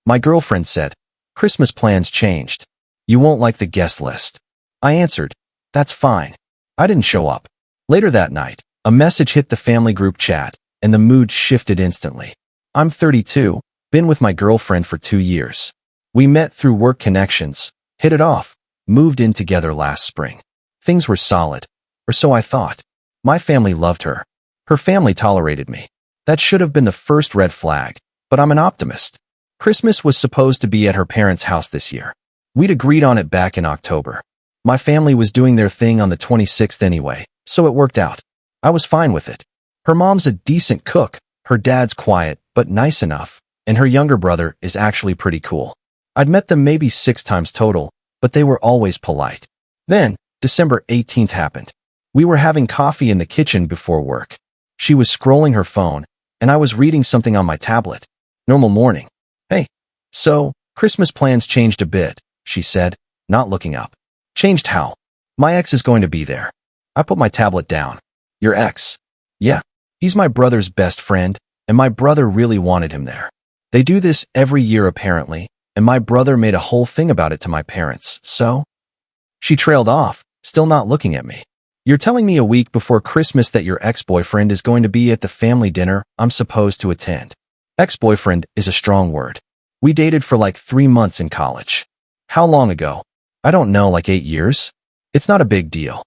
My girlfriend said, "Christmas plans changed. You won't like the guest list." I answered, "That's fine." I didn't show up. Later that night, a message hit the family group chat, and the mood shifted instantly. I'm 32, been with my girlfriend for 2 years. We met through work connections, hit it off, moved in together last spring. Things were solid, or so I thought. My family loved her. Her family tolerated me. That should have been the first red flag, but I'm an optimist. Christmas was supposed to be at her parents' house this year. We'd agreed on it back in October. My family was doing their thing on the 26th anyway, so it worked out. I was fine with it. Her mom's a decent cook, her dad's quiet but nice enough, and her younger brother is actually pretty cool. I'd met them maybe 6 times total, but they were always polite. Then, December 18th happened. We were having coffee in the kitchen before work. She was scrolling her phone, and I was reading something on my tablet. Normal morning. "Hey, so, Christmas plans changed a bit," she said, not looking up. "Changed how?" "My ex is going to be there." I put my tablet down. "Your ex?" "Yeah. He's my brother's best friend, and my brother really wanted him there. They do this every year apparently, and my brother made a whole thing about it to my parents, so—" She trailed off, still not looking at me. "You're telling me a week before Christmas that your ex-boyfriend is going to be at the family dinner I'm supposed to attend?" Ex-boyfriend is a strong word. We dated for like 3 months in college. How long ago? I don't know, like 8 years? It's not a big deal.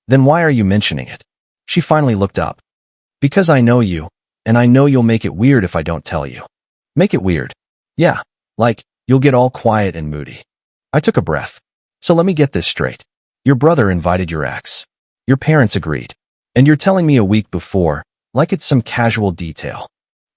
Then why are you mentioning it? She finally looked up. "Because I know you, and I know you'll make it weird if I don't tell you." "Make it weird?" "Yeah, like, you'll get all quiet and moody." I took a breath. "So let me get this straight. Your brother invited your ex. Your parents agreed. And you're telling me a week before, like it's some casual detail."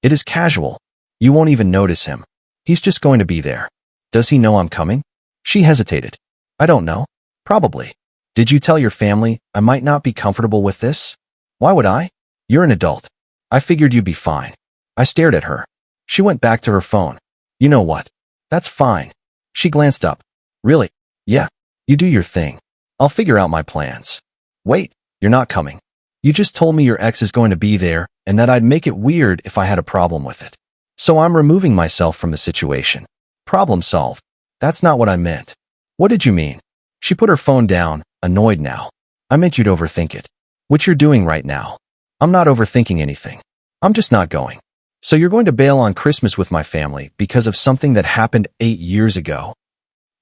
"It is casual. You won't even notice him. He's just going to be there." "Does he know I'm coming?" She hesitated. "I don't know. Probably." "Did you tell your family I might not be comfortable with this?" "Why would I? You're an adult. I figured you'd be fine." I stared at her. She went back to her phone. "You know what? That's fine." She glanced up. "Really? Yeah. You do your thing. I'll figure out my plans." "Wait, you're not coming. You just told me your ex is going to be there and that I'd make it weird if I had a problem with it. So I'm removing myself from the situation." "Problem solved." "That's not what I meant." "What did you mean?" She put her phone down, annoyed now. "I meant you'd overthink it. Which you're doing right now." "I'm not overthinking anything. I'm just not going." "So you're going to bail on Christmas with my family because of something that happened 8 years ago?"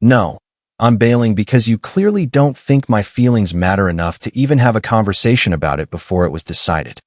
"No. I'm bailing because you clearly don't think my feelings matter enough to even have a conversation about it before it was decided."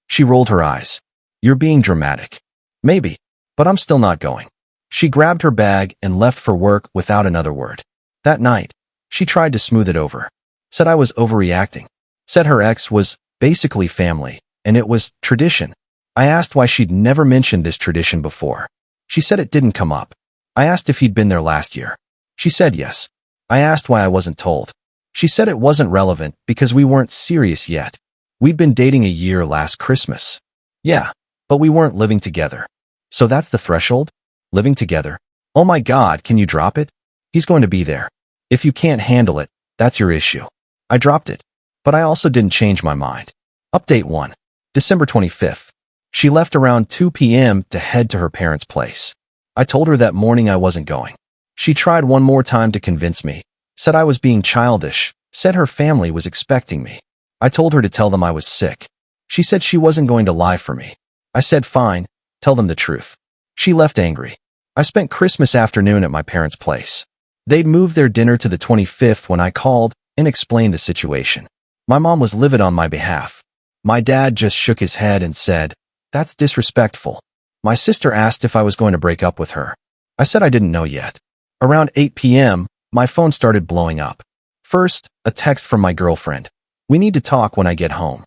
She rolled her eyes. "You're being dramatic." "Maybe, but I'm still not going." She grabbed her bag and left for work without another word. That night, she tried to smooth it over. Said I was overreacting. Said her ex was basically family, and it was tradition. I asked why she'd never mentioned this tradition before. She said it didn't come up. I asked if he'd been there last year. She said yes. I asked why I wasn't told. She said it wasn't relevant because we weren't serious yet. We'd been dating a year last Christmas. Yeah, but we weren't living together. So that's the threshold? Living together? Oh my God, can you drop it? He's going to be there. If you can't handle it, that's your issue. I dropped it. But I also didn't change my mind. Update 1. December 25th. She left around 2 p.m. to head to her parents' place. I told her that morning I wasn't going. She tried one more time to convince me, said I was being childish, said her family was expecting me. I told her to tell them I was sick. She said she wasn't going to lie for me. I said fine, tell them the truth. She left angry. I spent Christmas afternoon at my parents' place. They'd moved their dinner to the 25th when I called and explained the situation. My mom was livid on my behalf. My dad just shook his head and said, "That's disrespectful." My sister asked if I was going to break up with her. I said I didn't know yet. Around 8 p.m., my phone started blowing up. First, a text from my girlfriend. "We need to talk when I get home."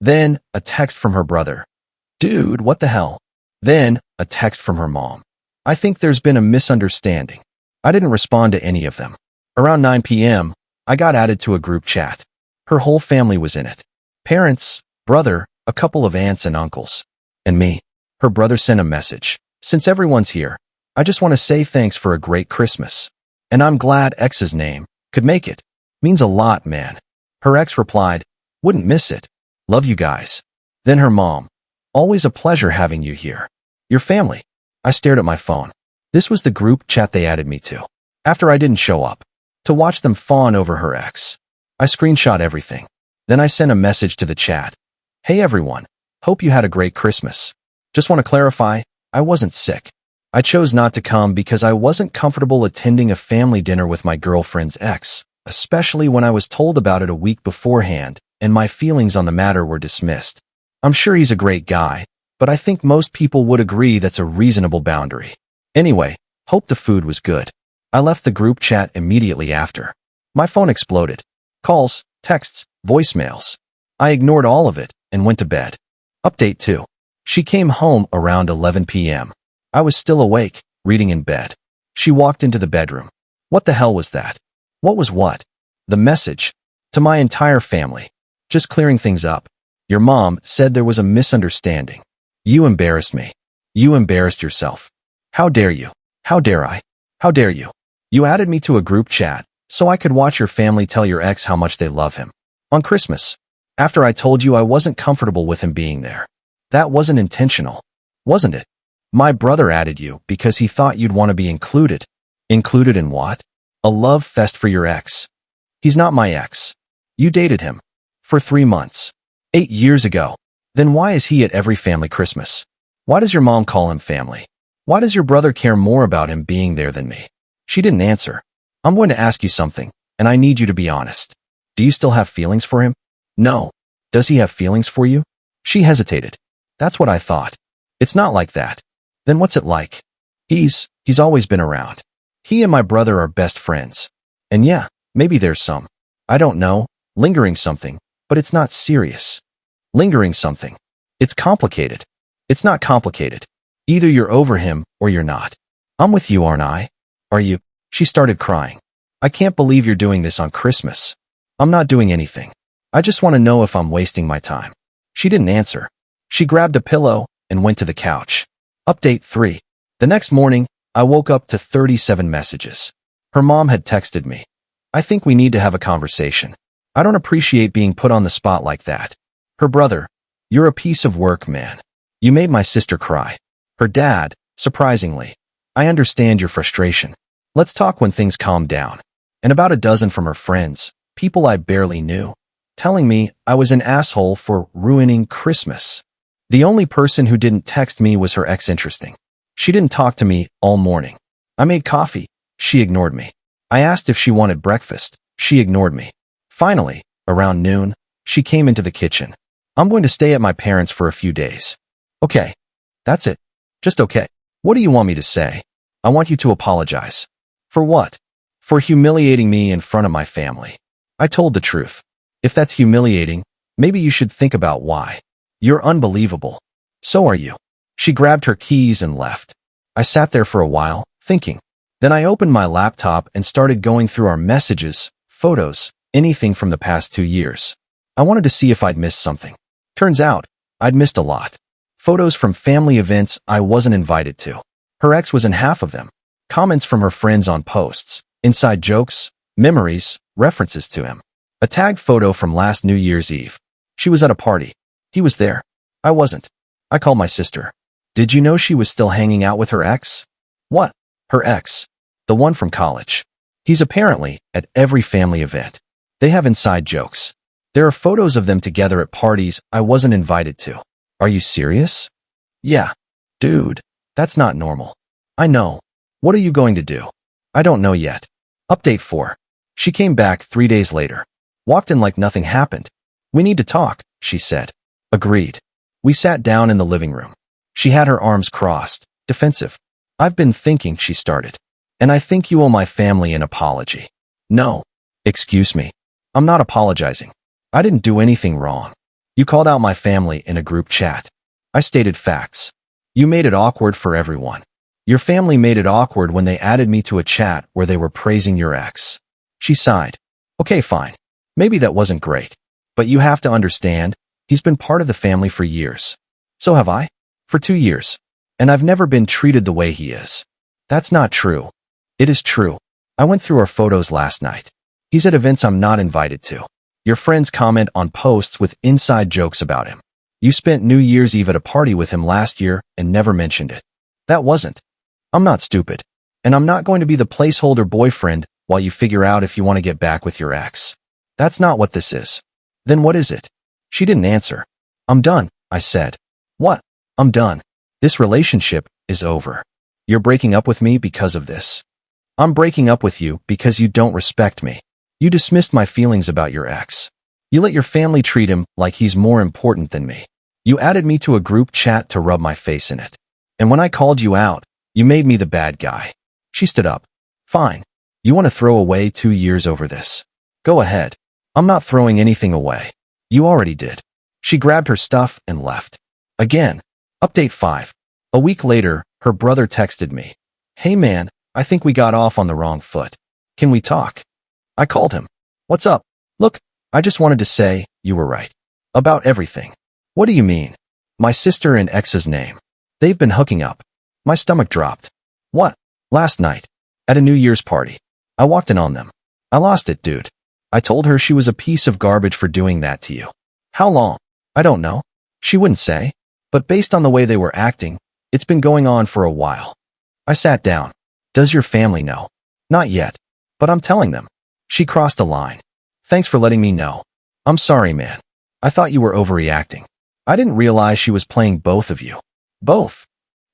Then, a text from her brother. "Dude, what the hell?" Then, a text from her mom. "I think there's been a misunderstanding." I didn't respond to any of them. Around 9 p.m., I got added to a group chat. Her whole family was in it. Parents, brother, a couple of aunts and uncles. And me. Her brother sent a message. "Since everyone's here, I just want to say thanks for a great Christmas. And I'm glad X's name could make it. Means a lot, man." Her ex replied, "Wouldn't miss it. Love you guys." Then her mom. "Always a pleasure having you here. Your family." I stared at my phone. This was the group chat they added me to. After I didn't show up. To watch them fawn over her ex. I screenshot everything. Then I sent a message to the chat. Hey everyone. Hope you had a great Christmas. Just want to clarify, I wasn't sick. I chose not to come because I wasn't comfortable attending a family dinner with my girlfriend's ex, especially when I was told about it a week beforehand, and my feelings on the matter were dismissed. I'm sure he's a great guy, but I think most people would agree that's a reasonable boundary. Anyway, hope the food was good. I left the group chat immediately after. My phone exploded. Calls, texts, voicemails. I ignored all of it and went to bed. Update 2. She came home around 11 p.m. I was still awake, reading in bed. She walked into the bedroom. What the hell was that? What was what? The message. To my entire family. Just clearing things up. Your mom said there was a misunderstanding. You embarrassed me. You embarrassed yourself. How dare you? How dare I? How dare you? You added me to a group chat so I could watch your family tell your ex how much they love him. On Christmas. After I told you I wasn't comfortable with him being there. That wasn't intentional. Wasn't it? My brother added you because he thought you'd want to be included. Included in what? A love fest for your ex. He's not my ex. You dated him. For 3 months. 8 years ago. Then why is he at every family Christmas? Why does your mom call him family? Why does your brother care more about him being there than me? She didn't answer. I'm going to ask you something, and I need you to be honest. Do you still have feelings for him? No. Does he have feelings for you? She hesitated. That's what I thought. It's not like that. Then what's it like? He's always been around. He and my brother are best friends. And yeah, maybe there's some, I don't know, lingering something, but it's not serious. Lingering something. It's complicated. It's not complicated. Either you're over him or you're not. I'm with you, aren't I? Are you? She started crying. I can't believe you're doing this on Christmas. I'm not doing anything. I just want to know if I'm wasting my time. She didn't answer. She grabbed a pillow and went to the couch. Update 3. The next morning, I woke up to 37 messages. Her mom had texted me. I think we need to have a conversation. I don't appreciate being put on the spot like that. Her brother. You're a piece of work, man. You made my sister cry. Her dad. Surprisingly. I understand your frustration. Let's talk when things calm down. And about a dozen from her friends, people I barely knew, telling me I was an asshole for ruining Christmas. The only person who didn't text me was her ex. Interesting. She didn't talk to me all morning. I made coffee. She ignored me. I asked if she wanted breakfast. She ignored me. Finally, around noon, she came into the kitchen. I'm going to stay at my parents' for a few days. Okay. That's it. Just okay. What do you want me to say? I want you to apologize. For what? For humiliating me in front of my family. I told the truth. If that's humiliating, maybe you should think about why. You're unbelievable. So are you. She grabbed her keys and left. I sat there for a while, thinking. Then I opened my laptop and started going through our messages, photos, anything from the past 2 years. I wanted to see if I'd missed something. Turns out, I'd missed a lot. Photos from family events I wasn't invited to. Her ex was in half of them. Comments from her friends on posts, inside jokes, memories, references to him. A tagged photo from last New Year's Eve. She was at a party. He was there. I wasn't. I called my sister. Did you know she was still hanging out with her ex? What? Her ex. The one from college. He's apparently at every family event. They have inside jokes. There are photos of them together at parties I wasn't invited to. Are you serious? Yeah. Dude, that's not normal. I know. What are you going to do? I don't know yet. Update 4. She came back 3 days later. Walked in like nothing happened. We need to talk, she said. Agreed. We sat down in the living room. She had her arms crossed, defensive. I've been thinking, she started. And I think you owe my family an apology. No. Excuse me. I'm not apologizing. I didn't do anything wrong. You called out my family in a group chat. I stated facts. You made it awkward for everyone. Your family made it awkward when they added me to a chat where they were praising your ex. She sighed. Okay, fine. Maybe that wasn't great. But you have to understand, he's been part of the family for years. So have I. For 2 years. And I've never been treated the way he is. That's not true. It is true. I went through our photos last night. He's at events I'm not invited to. Your friends comment on posts with inside jokes about him. You spent New Year's Eve at a party with him last year and never mentioned it. That wasn't. I'm not stupid. And I'm not going to be the placeholder boyfriend while you figure out if you want to get back with your ex. That's not what this is. Then what is it? She didn't answer. I'm done, I said. What? I'm done. This relationship is over. You're breaking up with me because of this. I'm breaking up with you because you don't respect me. You dismissed my feelings about your ex. You let your family treat him like he's more important than me. You added me to a group chat to rub my face in it. And when I called you out, you made me the bad guy. She stood up. Fine. You want to throw away 2 years over this? Go ahead. I'm not throwing anything away. You already did. She grabbed her stuff and left. Again. Update 5. A week later, her brother texted me. Hey man, I think we got off on the wrong foot. Can we talk? I called him. What's up? Look, I just wanted to say, you were right. About everything. What do you mean? My sister and ex's name. They've been hooking up. My stomach dropped. What? Last night. At a New Year's party. I walked in on them. I lost it, dude. I told her she was a piece of garbage for doing that to you. How long? I don't know. She wouldn't say. But based on the way they were acting, it's been going on for a while. I sat down. Does your family know? Not yet. But I'm telling them. She crossed a line. Thanks for letting me know. I'm sorry, man. I thought you were overreacting. I didn't realize she was playing both of you. Both?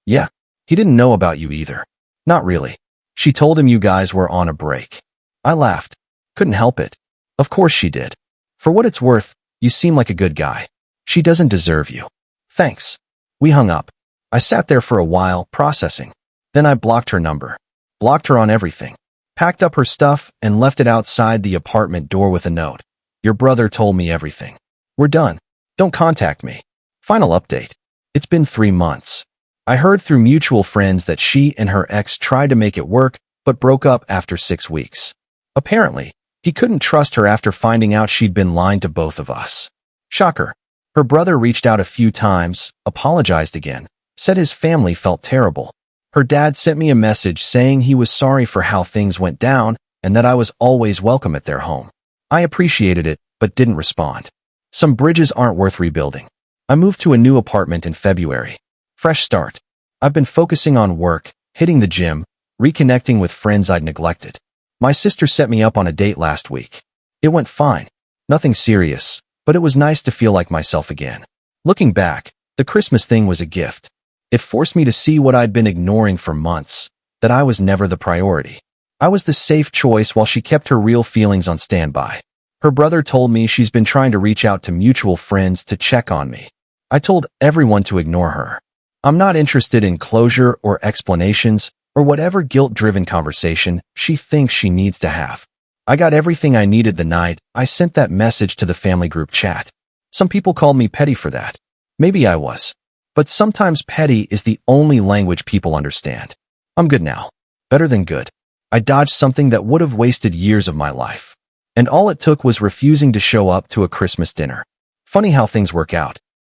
Yeah. He didn't know about you either. Not really. She told him you guys were on a break. I laughed. Couldn't help it. Of course she did. For what it's worth, you seem like a good guy. She doesn't deserve you. Thanks. We hung up. I sat there for a while, processing. Then I blocked her number. Blocked her on everything. Packed up her stuff and left it outside the apartment door with a note. Your brother told me everything. We're done. Don't contact me. Final update. It's been 3 months. I heard through mutual friends that she and her ex tried to make it work, but broke up after 6 weeks. Apparently, he couldn't trust her after finding out she'd been lying to both of us. Shocker. Her brother reached out a few times, apologized again, said his family felt terrible. Her dad sent me a message saying he was sorry for how things went down and that I was always welcome at their home. I appreciated it, but didn't respond. Some bridges aren't worth rebuilding. I moved to a new apartment in February. Fresh start. I've been focusing on work, hitting the gym, reconnecting with friends I'd neglected. My sister set me up on a date last week. It went fine. Nothing serious, but it was nice to feel like myself again. Looking back, the Christmas thing was a gift. It forced me to see what I'd been ignoring for months, that I was never the priority. I was the safe choice while she kept her real feelings on standby. Her brother told me she's been trying to reach out to mutual friends to check on me. I told everyone to ignore her. I'm not interested in closure or explanations or whatever guilt-driven conversation she thinks she needs to have. I got everything I needed the night I sent that message to the family group chat. Some people called me petty for that. Maybe I was. But sometimes petty is the only language people understand. I'm good now. Better than good. I dodged something that would have wasted years of my life. And all it took was refusing to show up to a Christmas dinner. Funny how things work out.